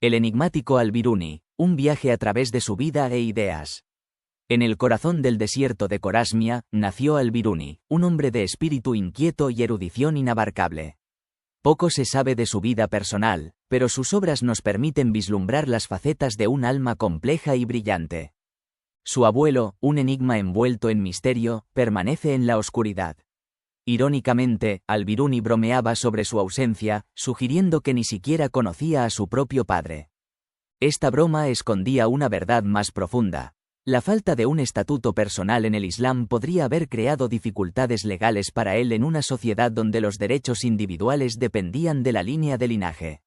El enigmático Al-Biruni, un viaje a través de su vida e ideas. En el corazón del desierto de Corasmia, nació Al-Biruni, un hombre de espíritu inquieto y erudición inabarcable. Poco se sabe de su vida personal, pero sus obras nos permiten vislumbrar las facetas de un alma compleja y brillante. Su abuelo, un enigma envuelto en misterio, permanece en la oscuridad. Irónicamente, Al-Biruni bromeaba sobre su ausencia, sugiriendo que ni siquiera conocía a su propio padre. Esta broma escondía una verdad más profunda. La falta de un estatuto personal en el Islam podría haber creado dificultades legales para él en una sociedad donde los derechos individuales dependían de la línea de linaje.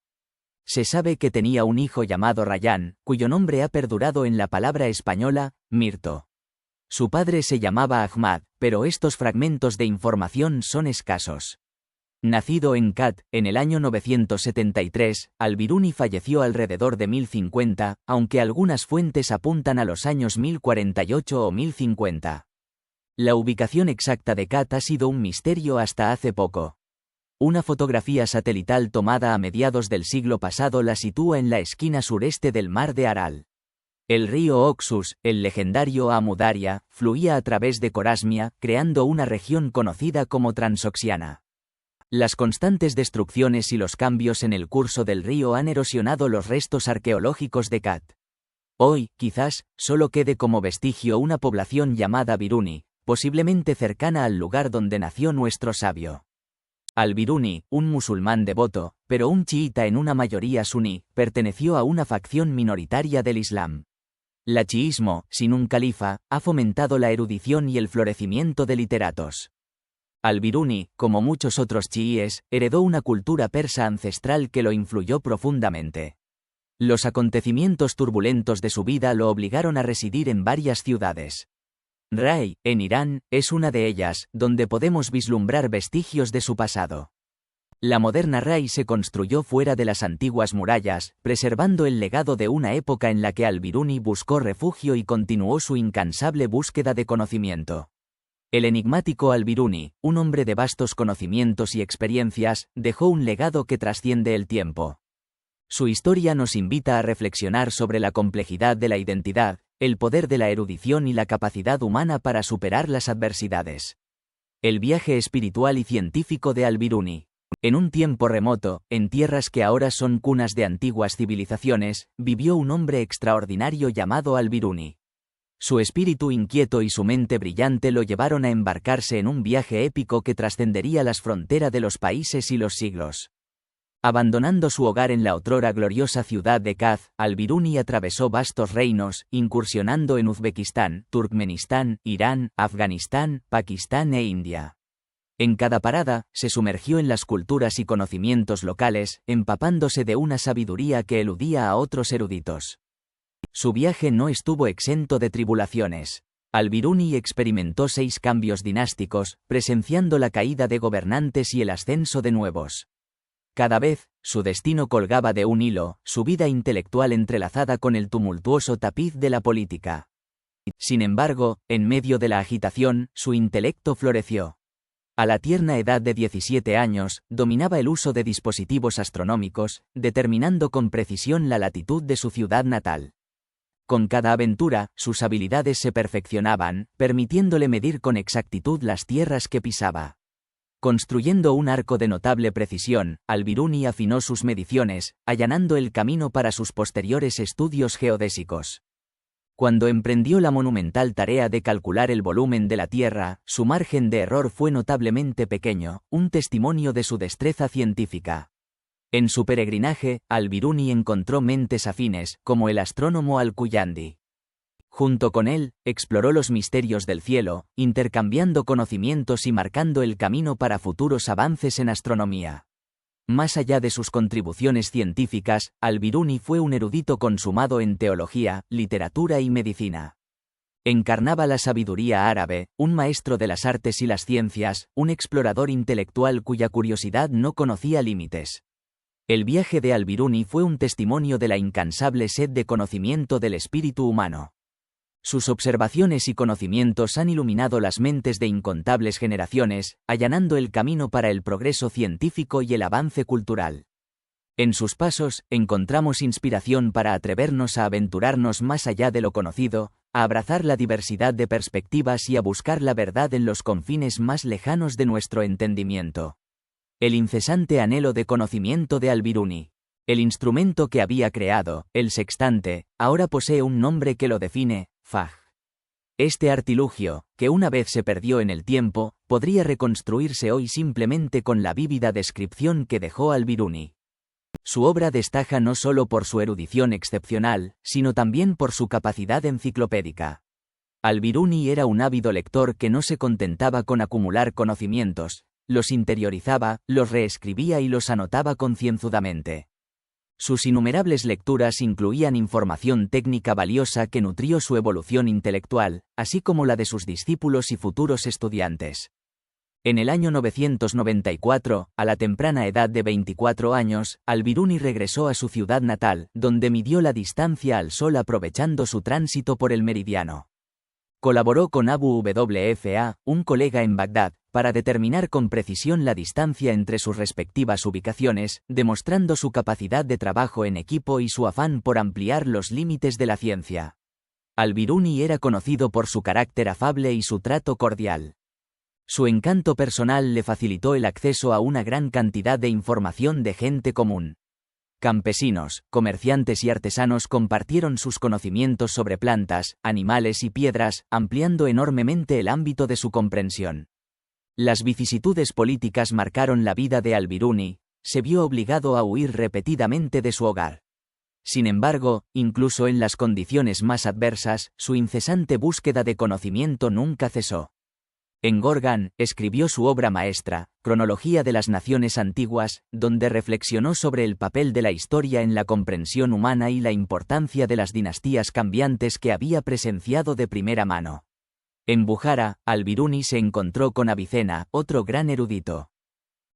Se sabe que tenía un hijo llamado Rayán, cuyo nombre ha perdurado en la palabra española, mirto. Su padre se llamaba Ahmad, pero estos fragmentos de información son escasos. Nacido en Kut, en el año 973, Al-Biruni falleció alrededor de 1050, aunque algunas fuentes apuntan a los años 1048 o 1050. La ubicación exacta de Kut ha sido un misterio hasta hace poco. Una fotografía satelital tomada a mediados del siglo pasado la sitúa en la esquina sureste del mar de Aral. El río Oxus, el legendario Amudaria, fluía a través de Corasmia, creando una región conocida como Transoxiana. Las constantes destrucciones y los cambios en el curso del río han erosionado los restos arqueológicos de Kut. Hoy, quizás, solo quede como vestigio una población llamada Biruni, posiblemente cercana al lugar donde nació nuestro sabio. Al-Biruni, un musulmán devoto, pero un chiita en una mayoría suní, perteneció a una facción minoritaria del Islam. El chiismo, sin un califa, ha fomentado la erudición y el florecimiento de literatos. Al-Biruni, como muchos otros chiíes, heredó una cultura persa ancestral que lo influyó profundamente. Los acontecimientos turbulentos de su vida lo obligaron a residir en varias ciudades. Ray, en Irán, es una de ellas, donde podemos vislumbrar vestigios de su pasado. La moderna Ray se construyó fuera de las antiguas murallas, preservando el legado de una época en la que Al-Biruni buscó refugio y continuó su incansable búsqueda de conocimiento. El enigmático Al-Biruni, un hombre de vastos conocimientos y experiencias, dejó un legado que trasciende el tiempo. Su historia nos invita a reflexionar sobre la complejidad de la identidad, el poder de la erudición y la capacidad humana para superar las adversidades. El viaje espiritual y científico de Al-Biruni. En un tiempo remoto, en tierras que ahora son cunas de antiguas civilizaciones, vivió un hombre extraordinario llamado Al-Biruni. Su espíritu inquieto y su mente brillante lo llevaron a embarcarse en un viaje épico que trascendería las fronteras de los países y los siglos. Abandonando su hogar en la otrora gloriosa ciudad de Kut, Al-Biruni atravesó vastos reinos, incursionando en Uzbekistán, Turkmenistán, Irán, Afganistán, Pakistán e India. En cada parada, se sumergió en las culturas y conocimientos locales, empapándose de una sabiduría que eludía a otros eruditos. Su viaje no estuvo exento de tribulaciones. Al-Biruni experimentó 6 cambios dinásticos, presenciando la caída de gobernantes y el ascenso de nuevos. Cada vez, su destino colgaba de un hilo, su vida intelectual entrelazada con el tumultuoso tapiz de la política. Sin embargo, en medio de la agitación, su intelecto floreció. A la tierna edad de 17 años, dominaba el uso de dispositivos astronómicos, determinando con precisión la latitud de su ciudad natal. Con cada aventura, sus habilidades se perfeccionaban, permitiéndole medir con exactitud las tierras que pisaba. Construyendo un arco de notable precisión, Al-Biruni afinó sus mediciones, allanando el camino para sus posteriores estudios geodésicos. Cuando emprendió la monumental tarea de calcular el volumen de la Tierra, su margen de error fue notablemente pequeño, un testimonio de su destreza científica. En su peregrinaje, Al-Biruni encontró mentes afines, como el astrónomo Al-Kuyandi. Junto con él, exploró los misterios del cielo, intercambiando conocimientos y marcando el camino para futuros avances en astronomía. Más allá de sus contribuciones científicas, Al-Biruni fue un erudito consumado en teología, literatura y medicina. Encarnaba la sabiduría árabe, un maestro de las artes y las ciencias, un explorador intelectual cuya curiosidad no conocía límites. El viaje de Al-Biruni fue un testimonio de la incansable sed de conocimiento del espíritu humano. Sus observaciones y conocimientos han iluminado las mentes de incontables generaciones, allanando el camino para el progreso científico y el avance cultural. En sus pasos, encontramos inspiración para atrevernos a aventurarnos más allá de lo conocido, a abrazar la diversidad de perspectivas y a buscar la verdad en los confines más lejanos de nuestro entendimiento. El incesante anhelo de conocimiento de Al-Biruni. El instrumento que había creado, el sextante, ahora posee un nombre que lo define, Faj. Este artilugio, que una vez se perdió en el tiempo, podría reconstruirse hoy simplemente con la vívida descripción que dejó Al-Biruni. Su obra destaca no solo por su erudición excepcional, sino también por su capacidad enciclopédica. Al-Biruni era un ávido lector que no se contentaba con acumular conocimientos, los interiorizaba, los reescribía y los anotaba concienzudamente. Sus innumerables lecturas incluían información técnica valiosa que nutrió su evolución intelectual, así como la de sus discípulos y futuros estudiantes. En el año 994, a la temprana edad de 24 años, Al-Biruni regresó a su ciudad natal, donde midió la distancia al sol aprovechando su tránsito por el meridiano. Colaboró con Abu Wfa, un colega en Bagdad, para determinar con precisión la distancia entre sus respectivas ubicaciones, demostrando su capacidad de trabajo en equipo y su afán por ampliar los límites de la ciencia. Al-Biruni era conocido por su carácter afable y su trato cordial. Su encanto personal le facilitó el acceso a una gran cantidad de información de gente común. Campesinos, comerciantes y artesanos compartieron sus conocimientos sobre plantas, animales y piedras, ampliando enormemente el ámbito de su comprensión. Las vicisitudes políticas marcaron la vida de Al-Biruni, se vio obligado a huir repetidamente de su hogar. Sin embargo, incluso en las condiciones más adversas, su incesante búsqueda de conocimiento nunca cesó. En Gorgan, escribió su obra maestra, Cronología de las Naciones Antiguas, donde reflexionó sobre el papel de la historia en la comprensión humana y la importancia de las dinastías cambiantes que había presenciado de primera mano. En Bujará, Al-Biruni se encontró con Avicena, otro gran erudito.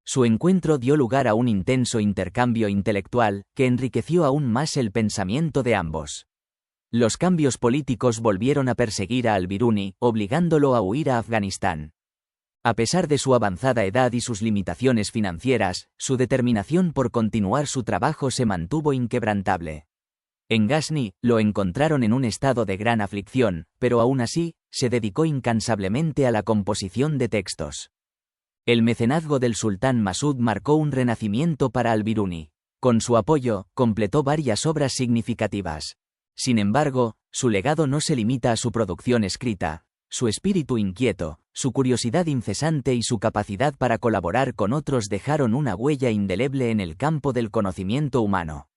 Su encuentro dio lugar a un intenso intercambio intelectual, que enriqueció aún más el pensamiento de ambos. Los cambios políticos volvieron a perseguir a Al-Biruni, obligándolo a huir a Afganistán. A pesar de su avanzada edad y sus limitaciones financieras, su determinación por continuar su trabajo se mantuvo inquebrantable. En Ghazni, lo encontraron en un estado de gran aflicción, pero aún así, se dedicó incansablemente a la composición de textos. El mecenazgo del sultán Masud marcó un renacimiento para Al-Biruni. Con su apoyo, completó varias obras significativas. Sin embargo, su legado no se limita a su producción escrita. Su espíritu inquieto, su curiosidad incesante y su capacidad para colaborar con otros dejaron una huella indeleble en el campo del conocimiento humano.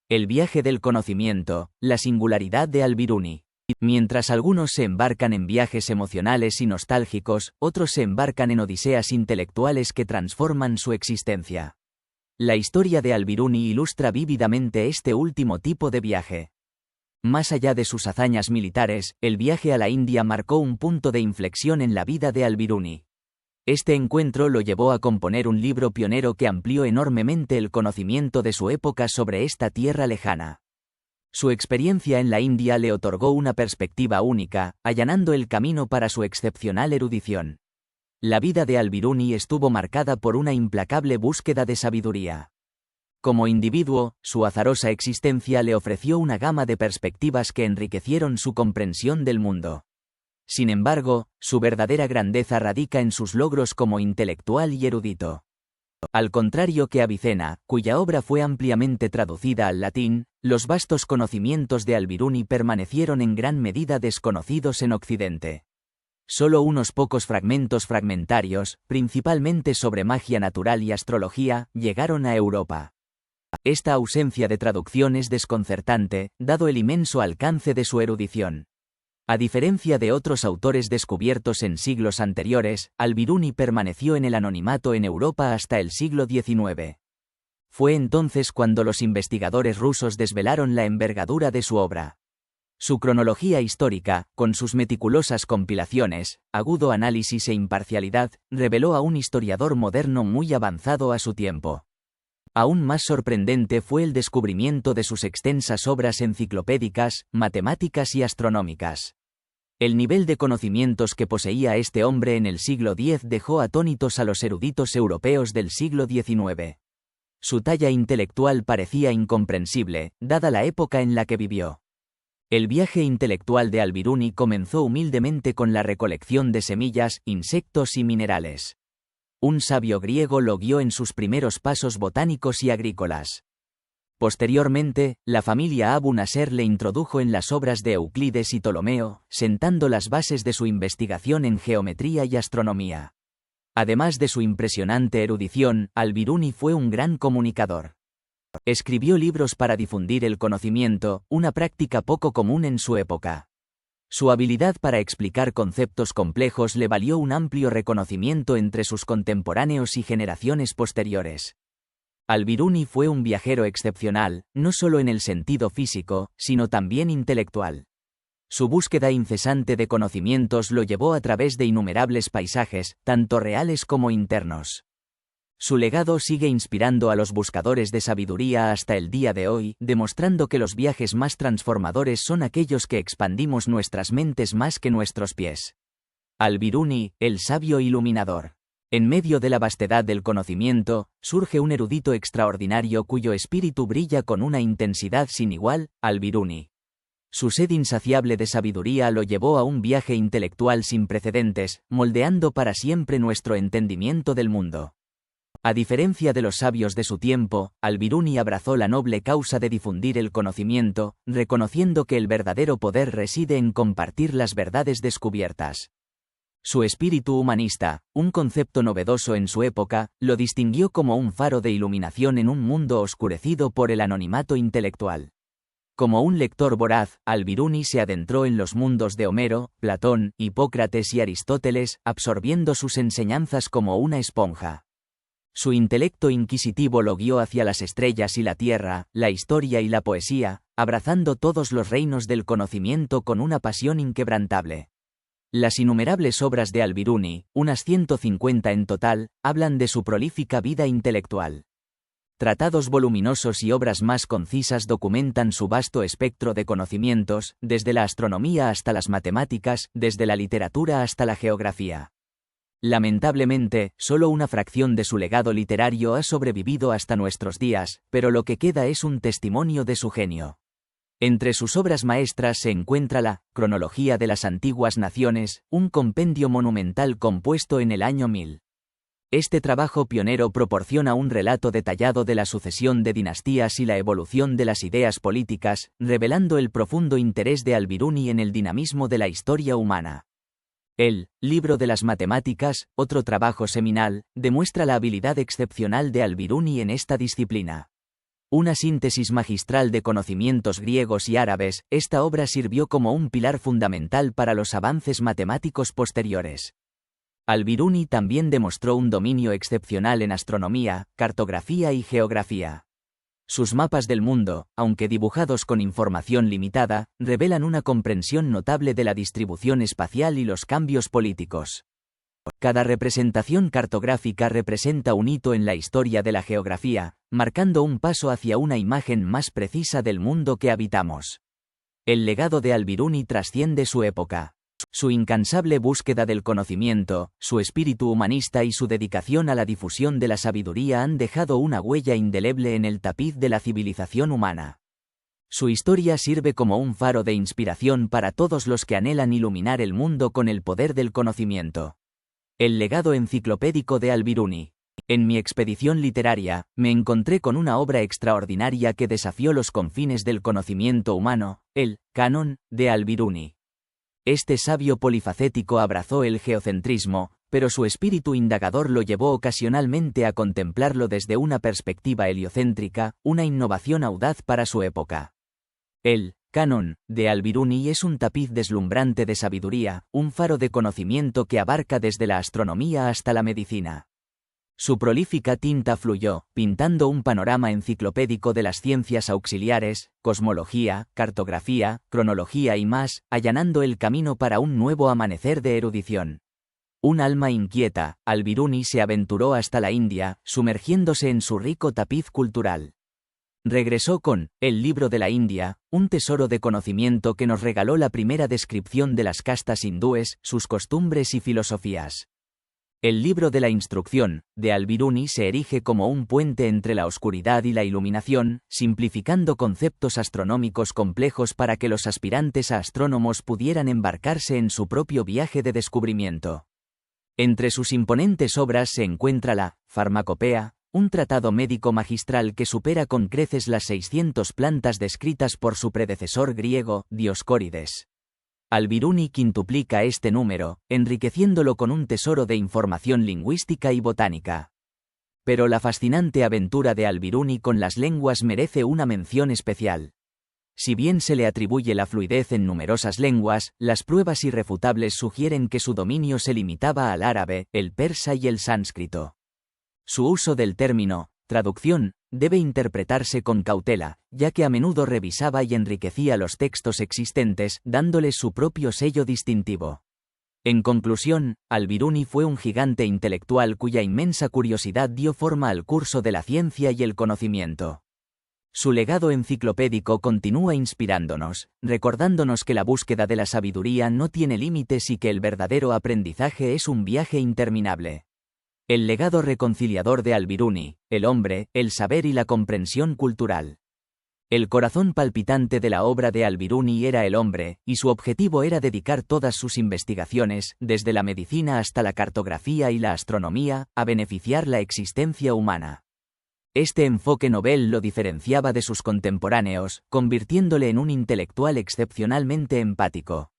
El viaje del conocimiento, la singularidad de Al-Biruni. Mientras algunos se embarcan en viajes emocionales y nostálgicos, otros se embarcan en odiseas intelectuales que transforman su existencia. La historia de Al-Biruni ilustra vívidamente este último tipo de viaje. Más allá de sus hazañas militares, el viaje a la India marcó un punto de inflexión en la vida de Al-Biruni. Este encuentro lo llevó a componer un libro pionero que amplió enormemente el conocimiento de su época sobre esta tierra lejana. Su experiencia en la India le otorgó una perspectiva única, allanando el camino para su excepcional erudición. La vida de Al-Biruni estuvo marcada por una implacable búsqueda de sabiduría. Como individuo, su azarosa existencia le ofreció una gama de perspectivas que enriquecieron su comprensión del mundo. Sin embargo, su verdadera grandeza radica en sus logros como intelectual y erudito. Al contrario que Avicena, cuya obra fue ampliamente traducida al latín, los vastos conocimientos de Al-Biruni permanecieron en gran medida desconocidos en Occidente. Solo unos pocos fragmentos fragmentarios, principalmente sobre magia natural y astrología, llegaron a Europa. Esta ausencia de traducción es desconcertante, dado el inmenso alcance de su erudición. A diferencia de otros autores descubiertos en siglos anteriores, Al-Biruni permaneció en el anonimato en Europa hasta el siglo XIX. Fue entonces cuando los investigadores rusos desvelaron la envergadura de su obra. Su cronología histórica, con sus meticulosas compilaciones, agudo análisis e imparcialidad, reveló a un historiador moderno muy avanzado a su tiempo. Aún más sorprendente fue el descubrimiento de sus extensas obras enciclopédicas, matemáticas y astronómicas. El nivel de conocimientos que poseía este hombre en el siglo X dejó atónitos a los eruditos europeos del siglo XIX. Su talla intelectual parecía incomprensible, dada la época en la que vivió. El viaje intelectual de Al-Biruni comenzó humildemente con la recolección de semillas, insectos y minerales. Un sabio griego lo guió en sus primeros pasos botánicos y agrícolas. Posteriormente, la familia Abu Nasser le introdujo en las obras de Euclides y Ptolomeo, sentando las bases de su investigación en geometría y astronomía. Además de su impresionante erudición, Al-Biruni fue un gran comunicador. Escribió libros para difundir el conocimiento, una práctica poco común en su época. Su habilidad para explicar conceptos complejos le valió un amplio reconocimiento entre sus contemporáneos y generaciones posteriores. Al-Biruni fue un viajero excepcional, no solo en el sentido físico, sino también intelectual. Su búsqueda incesante de conocimientos lo llevó a través de innumerables paisajes, tanto reales como internos. Su legado sigue inspirando a los buscadores de sabiduría hasta el día de hoy, demostrando que los viajes más transformadores son aquellos que expandimos nuestras mentes más que nuestros pies. Al-Biruni, el sabio iluminador. En medio de la vastedad del conocimiento, surge un erudito extraordinario cuyo espíritu brilla con una intensidad sin igual, Al-Biruni. Su sed insaciable de sabiduría lo llevó a un viaje intelectual sin precedentes, moldeando para siempre nuestro entendimiento del mundo. A diferencia de los sabios de su tiempo, Al-Biruni abrazó la noble causa de difundir el conocimiento, reconociendo que el verdadero poder reside en compartir las verdades descubiertas. Su espíritu humanista, un concepto novedoso en su época, lo distinguió como un faro de iluminación en un mundo oscurecido por el anonimato intelectual. Como un lector voraz, Al-Biruni se adentró en los mundos de Homero, Platón, Hipócrates y Aristóteles, absorbiendo sus enseñanzas como una esponja. Su intelecto inquisitivo lo guió hacia las estrellas y la tierra, la historia y la poesía, abrazando todos los reinos del conocimiento con una pasión inquebrantable. Las innumerables obras de Al-Biruni, unas 150 en total, hablan de su prolífica vida intelectual. Tratados voluminosos y obras más concisas documentan su vasto espectro de conocimientos, desde la astronomía hasta las matemáticas, desde la literatura hasta la geografía. Lamentablemente, solo una fracción de su legado literario ha sobrevivido hasta nuestros días, pero lo que queda es un testimonio de su genio. Entre sus obras maestras se encuentra la Cronología de las Antiguas Naciones, un compendio monumental compuesto en el año 1000. Este trabajo pionero proporciona un relato detallado de la sucesión de dinastías y la evolución de las ideas políticas, revelando el profundo interés de Al-Biruni en el dinamismo de la historia humana. El Libro de las Matemáticas, otro trabajo seminal, demuestra la habilidad excepcional de Al-Biruni en esta disciplina. Una síntesis magistral de conocimientos griegos y árabes, esta obra sirvió como un pilar fundamental para los avances matemáticos posteriores. Al-Biruni también demostró un dominio excepcional en astronomía, cartografía y geografía. Sus mapas del mundo, aunque dibujados con información limitada, revelan una comprensión notable de la distribución espacial y los cambios políticos. Cada representación cartográfica representa un hito en la historia de la geografía, marcando un paso hacia una imagen más precisa del mundo que habitamos. El legado de Al-Biruni trasciende su época. Su incansable búsqueda del conocimiento, su espíritu humanista y su dedicación a la difusión de la sabiduría han dejado una huella indeleble en el tapiz de la civilización humana. Su historia sirve como un faro de inspiración para todos los que anhelan iluminar el mundo con el poder del conocimiento. El legado enciclopédico de Al-Biruni. En mi expedición literaria, me encontré con una obra extraordinaria que desafió los confines del conocimiento humano, el Canon de Al-Biruni. Este sabio polifacético abrazó el geocentrismo, pero su espíritu indagador lo llevó ocasionalmente a contemplarlo desde una perspectiva heliocéntrica, una innovación audaz para su época. El Canon de Al-Biruni es un tapiz deslumbrante de sabiduría, un faro de conocimiento que abarca desde la astronomía hasta la medicina. Su prolífica tinta fluyó, pintando un panorama enciclopédico de las ciencias auxiliares, cosmología, cartografía, cronología y más, allanando el camino para un nuevo amanecer de erudición. Un alma inquieta, Al-Biruni se aventuró hasta la India, sumergiéndose en su rico tapiz cultural. Regresó con El Libro de la India, un tesoro de conocimiento que nos regaló la primera descripción de las castas hindúes, sus costumbres y filosofías. El libro de la instrucción, de Al-Biruni, se erige como un puente entre la oscuridad y la iluminación, simplificando conceptos astronómicos complejos para que los aspirantes a astrónomos pudieran embarcarse en su propio viaje de descubrimiento. Entre sus imponentes obras se encuentra la Farmacopea, un tratado médico magistral que supera con creces las 600 plantas descritas por su predecesor griego, Dioscórides. Al-Biruni quintuplica este número, enriqueciéndolo con un tesoro de información lingüística y botánica. Pero la fascinante aventura de Al-Biruni con las lenguas merece una mención especial. Si bien se le atribuye la fluidez en numerosas lenguas, las pruebas irrefutables sugieren que su dominio se limitaba al árabe, el persa y el sánscrito. Su uso del término traducción debe interpretarse con cautela, ya que a menudo revisaba y enriquecía los textos existentes, dándoles su propio sello distintivo. En conclusión, Al-Biruni fue un gigante intelectual cuya inmensa curiosidad dio forma al curso de la ciencia y el conocimiento. Su legado enciclopédico continúa inspirándonos, recordándonos que la búsqueda de la sabiduría no tiene límites y que el verdadero aprendizaje es un viaje interminable. El legado reconciliador de Al-Biruni, el hombre, el saber y la comprensión cultural. El corazón palpitante de la obra de Al-Biruni era el hombre, y su objetivo era dedicar todas sus investigaciones, desde la medicina hasta la cartografía y la astronomía, a beneficiar la existencia humana. Este enfoque novel lo diferenciaba de sus contemporáneos, convirtiéndole en un intelectual excepcionalmente empático.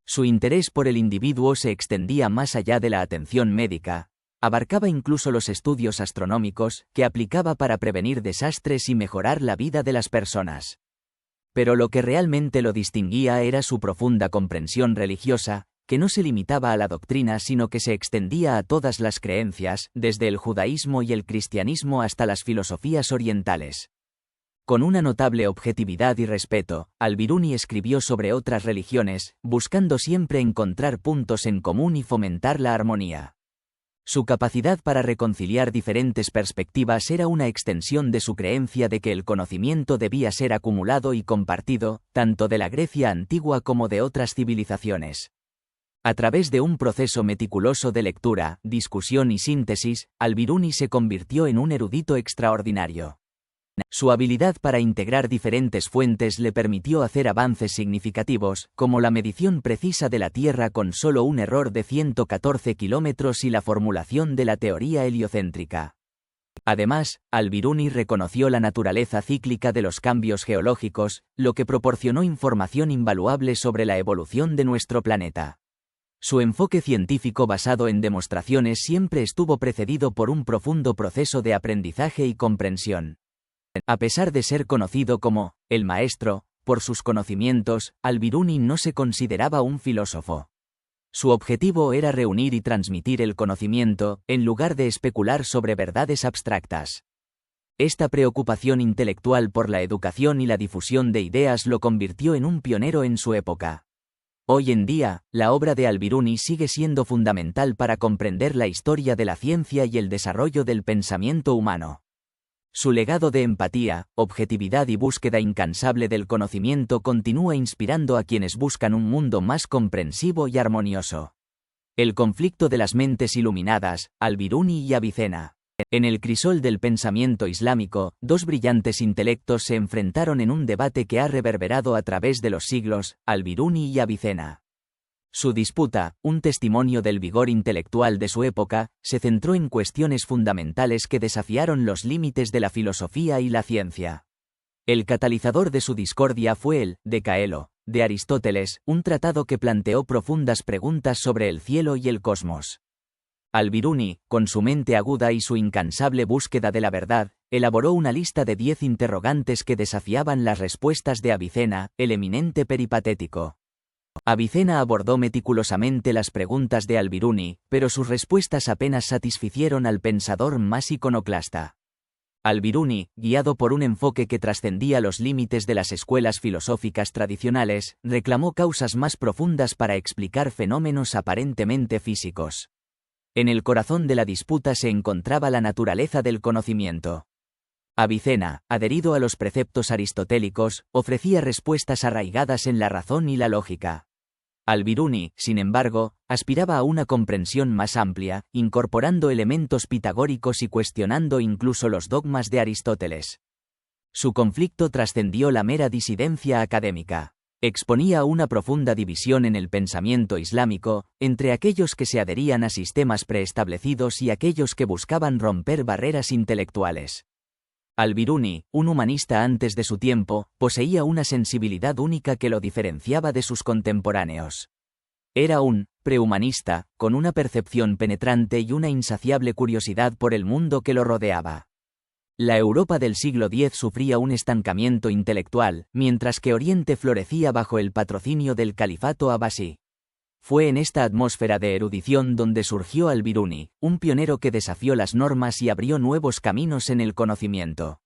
Su interés por el individuo se extendía más allá de la atención médica. Abarcaba incluso los estudios astronómicos, que aplicaba para prevenir desastres y mejorar la vida de las personas. Pero lo que realmente lo distinguía era su profunda comprensión religiosa, que no se limitaba a la doctrina sino que se extendía a todas las creencias, desde el judaísmo y el cristianismo hasta las filosofías orientales. Con una notable objetividad y respeto, Al-Biruni escribió sobre otras religiones, buscando siempre encontrar puntos en común y fomentar la armonía. Su capacidad para reconciliar diferentes perspectivas era una extensión de su creencia de que el conocimiento debía ser acumulado y compartido, tanto de la Grecia antigua como de otras civilizaciones. A través de un proceso meticuloso de lectura, discusión y síntesis, Al-Biruni se convirtió en un erudito extraordinario. Su habilidad para integrar diferentes fuentes le permitió hacer avances significativos, como la medición precisa de la Tierra con solo un error de 114 kilómetros y la formulación de la teoría heliocéntrica. Además, Al-Biruni reconoció la naturaleza cíclica de los cambios geológicos, lo que proporcionó información invaluable sobre la evolución de nuestro planeta. Su enfoque científico basado en demostraciones siempre estuvo precedido por un profundo proceso de aprendizaje y comprensión. A pesar de ser conocido como el maestro, por sus conocimientos, Al-Biruni no se consideraba un filósofo. Su objetivo era reunir y transmitir el conocimiento, en lugar de especular sobre verdades abstractas. Esta preocupación intelectual por la educación y la difusión de ideas lo convirtió en un pionero en su época. Hoy en día, la obra de Al-Biruni sigue siendo fundamental para comprender la historia de la ciencia y el desarrollo del pensamiento humano. Su legado de empatía, objetividad y búsqueda incansable del conocimiento continúa inspirando a quienes buscan un mundo más comprensivo y armonioso. El conflicto de las mentes iluminadas, Al-Biruni y Avicena. En el crisol del pensamiento islámico, dos brillantes intelectos se enfrentaron en un debate que ha reverberado a través de los siglos, Al-Biruni y Avicena. Su disputa, un testimonio del vigor intelectual de su época, se centró en cuestiones fundamentales que desafiaron los límites de la filosofía y la ciencia. El catalizador de su discordia fue el De Caelo, de Aristóteles, un tratado que planteó profundas preguntas sobre el cielo y el cosmos. Al-Biruni, con su mente aguda y su incansable búsqueda de la verdad, elaboró una lista de 10 interrogantes que desafiaban las respuestas de Avicena, el eminente peripatético. Avicena abordó meticulosamente las preguntas de Al-Biruni, pero sus respuestas apenas satisficieron al pensador más iconoclasta. Al-Biruni, guiado por un enfoque que trascendía los límites de las escuelas filosóficas tradicionales, reclamó causas más profundas para explicar fenómenos aparentemente físicos. En el corazón de la disputa se encontraba la naturaleza del conocimiento. Avicena, adherido a los preceptos aristotélicos, ofrecía respuestas arraigadas en la razón y la lógica. Al-Biruni, sin embargo, aspiraba a una comprensión más amplia, incorporando elementos pitagóricos y cuestionando incluso los dogmas de Aristóteles. Su conflicto trascendió la mera disidencia académica. Exponía una profunda división en el pensamiento islámico, entre aquellos que se adherían a sistemas preestablecidos y aquellos que buscaban romper barreras intelectuales. Al-Biruni, un humanista antes de su tiempo, poseía una sensibilidad única que lo diferenciaba de sus contemporáneos. Era un prehumanista, con una percepción penetrante y una insaciable curiosidad por el mundo que lo rodeaba. La Europa del siglo X sufría un estancamiento intelectual, mientras que Oriente florecía bajo el patrocinio del califato abasí. Fue en esta atmósfera de erudición donde surgió Al-Biruni, un pionero que desafió las normas y abrió nuevos caminos en el conocimiento.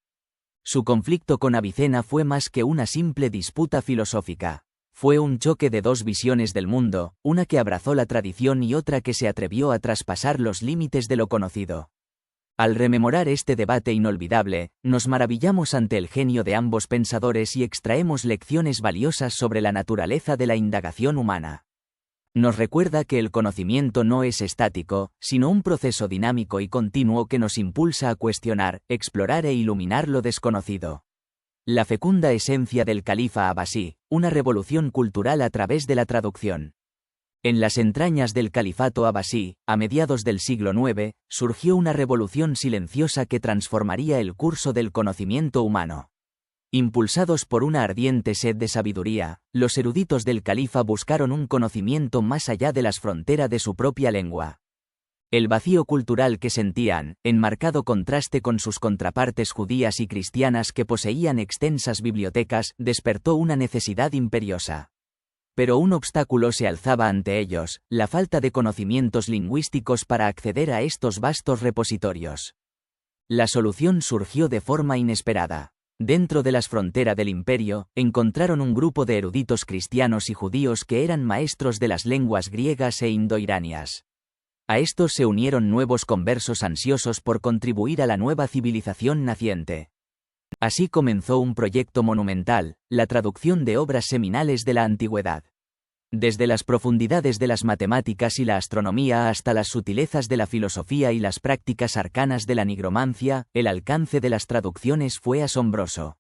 Su conflicto con Avicena fue más que una simple disputa filosófica. Fue un choque de dos visiones del mundo, una que abrazó la tradición y otra que se atrevió a traspasar los límites de lo conocido. Al rememorar este debate inolvidable, nos maravillamos ante el genio de ambos pensadores y extraemos lecciones valiosas sobre la naturaleza de la indagación humana. Nos recuerda que el conocimiento no es estático, sino un proceso dinámico y continuo que nos impulsa a cuestionar, explorar e iluminar lo desconocido. La fecunda esencia del califa abasí, una revolución cultural a través de la traducción. En las entrañas del califato abasí, a mediados del siglo IX, surgió una revolución silenciosa que transformaría el curso del conocimiento humano. Impulsados por una ardiente sed de sabiduría, los eruditos del califa buscaron un conocimiento más allá de las fronteras de su propia lengua. El vacío cultural que sentían, en marcado contraste con sus contrapartes judías y cristianas que poseían extensas bibliotecas, despertó una necesidad imperiosa. Pero un obstáculo se alzaba ante ellos, la falta de conocimientos lingüísticos para acceder a estos vastos repositorios. La solución surgió de forma inesperada. Dentro de las fronteras del imperio, encontraron un grupo de eruditos cristianos y judíos que eran maestros de las lenguas griegas e indoiranias. A estos se unieron nuevos conversos ansiosos por contribuir a la nueva civilización naciente. Así comenzó un proyecto monumental, la traducción de obras seminales de la antigüedad. Desde las profundidades de las matemáticas y la astronomía hasta las sutilezas de la filosofía y las prácticas arcanas de la nigromancia, el alcance de las traducciones fue asombroso.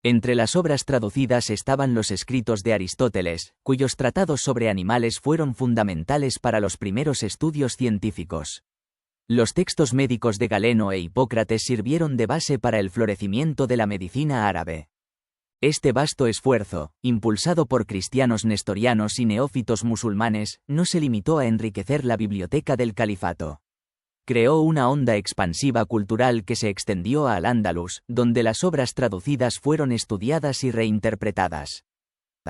Entre las obras traducidas estaban los escritos de Aristóteles, cuyos tratados sobre animales fueron fundamentales para los primeros estudios científicos. Los textos médicos de Galeno e Hipócrates sirvieron de base para el florecimiento de la medicina árabe. Este vasto esfuerzo, impulsado por cristianos nestorianos y neófitos musulmanes, no se limitó a enriquecer la biblioteca del califato. Creó una onda expansiva cultural que se extendió a Al-Ándalus, donde las obras traducidas fueron estudiadas y reinterpretadas.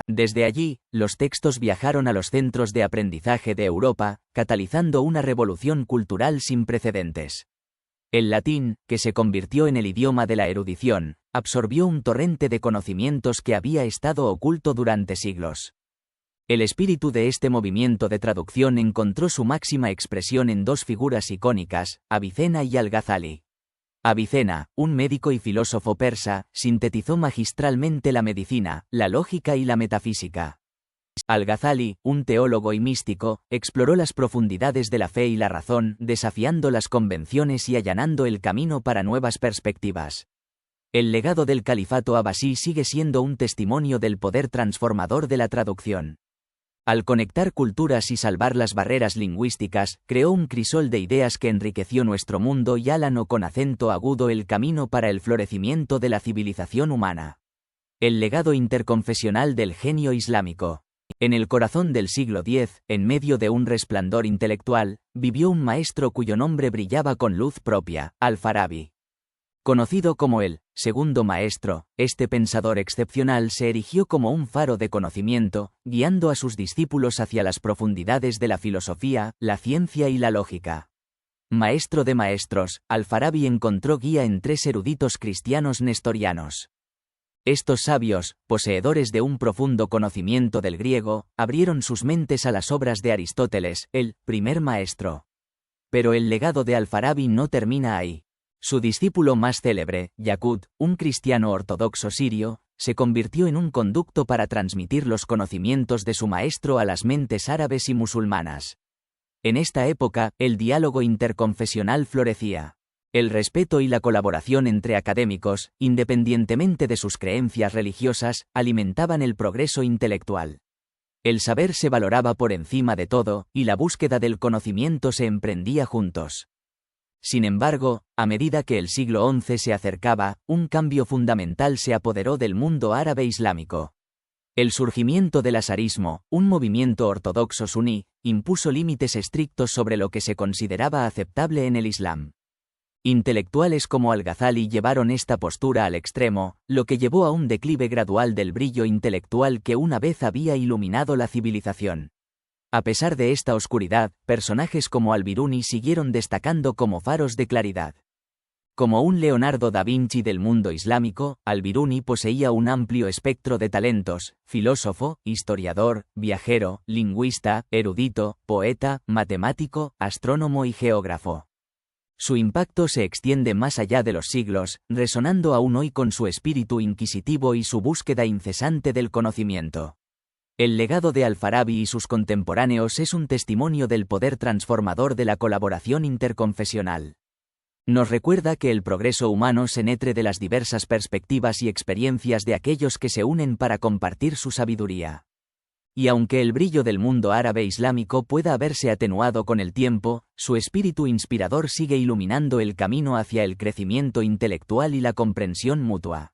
Desde allí, los textos viajaron a los centros de aprendizaje de Europa, catalizando una revolución cultural sin precedentes. El latín, que se convirtió en el idioma de la erudición, absorbió un torrente de conocimientos que había estado oculto durante siglos. El espíritu de este movimiento de traducción encontró su máxima expresión en dos figuras icónicas, Avicena y Al-Ghazali. Avicena, un médico y filósofo persa, sintetizó magistralmente la medicina, la lógica y la metafísica. Al-Ghazali, un teólogo y místico, exploró las profundidades de la fe y la razón, desafiando las convenciones y allanando el camino para nuevas perspectivas. El legado del califato abasí sigue siendo un testimonio del poder transformador de la traducción. Al conectar culturas y salvar las barreras lingüísticas, creó un crisol de ideas que enriqueció nuestro mundo y allanó con acento agudo el camino para el florecimiento de la civilización humana. El legado interconfesional del genio islámico. En el corazón del siglo X, en medio de un resplandor intelectual, vivió un maestro cuyo nombre brillaba con luz propia, Al-Farabi. Conocido como el segundo maestro, este pensador excepcional se erigió como un faro de conocimiento, guiando a sus discípulos hacia las profundidades de la filosofía, la ciencia y la lógica. Maestro de maestros, Al-Farabi encontró guía en tres eruditos cristianos nestorianos. Estos sabios, poseedores de un profundo conocimiento del griego, abrieron sus mentes a las obras de Aristóteles, el primer maestro. Pero el legado de Al-Farabi no termina ahí. Su discípulo más célebre, Yakut, un cristiano ortodoxo sirio, se convirtió en un conducto para transmitir los conocimientos de su maestro a las mentes árabes y musulmanas. En esta época, el diálogo interconfesional florecía. El respeto y la colaboración entre académicos, independientemente de sus creencias religiosas, alimentaban el progreso intelectual. El saber se valoraba por encima de todo, y la búsqueda del conocimiento se emprendía juntos. Sin embargo, a medida que el siglo XI se acercaba, un cambio fundamental se apoderó del mundo árabe islámico. El surgimiento del asarismo, un movimiento ortodoxo suní, impuso límites estrictos sobre lo que se consideraba aceptable en el Islam. Intelectuales como Al-Ghazali llevaron esta postura al extremo, lo que llevó a un declive gradual del brillo intelectual que una vez había iluminado la civilización. A pesar de esta oscuridad, personajes como Al-Biruni siguieron destacando como faros de claridad. Como un Leonardo da Vinci del mundo islámico, Al-Biruni poseía un amplio espectro de talentos: filósofo, historiador, viajero, lingüista, erudito, poeta, matemático, astrónomo y geógrafo. Su impacto se extiende más allá de los siglos, resonando aún hoy con su espíritu inquisitivo y su búsqueda incesante del conocimiento. El legado de Al-Farabi y sus contemporáneos es un testimonio del poder transformador de la colaboración interconfesional. Nos recuerda que el progreso humano se nutre de las diversas perspectivas y experiencias de aquellos que se unen para compartir su sabiduría. Y aunque el brillo del mundo árabe islámico pueda haberse atenuado con el tiempo, su espíritu inspirador sigue iluminando el camino hacia el crecimiento intelectual y la comprensión mutua.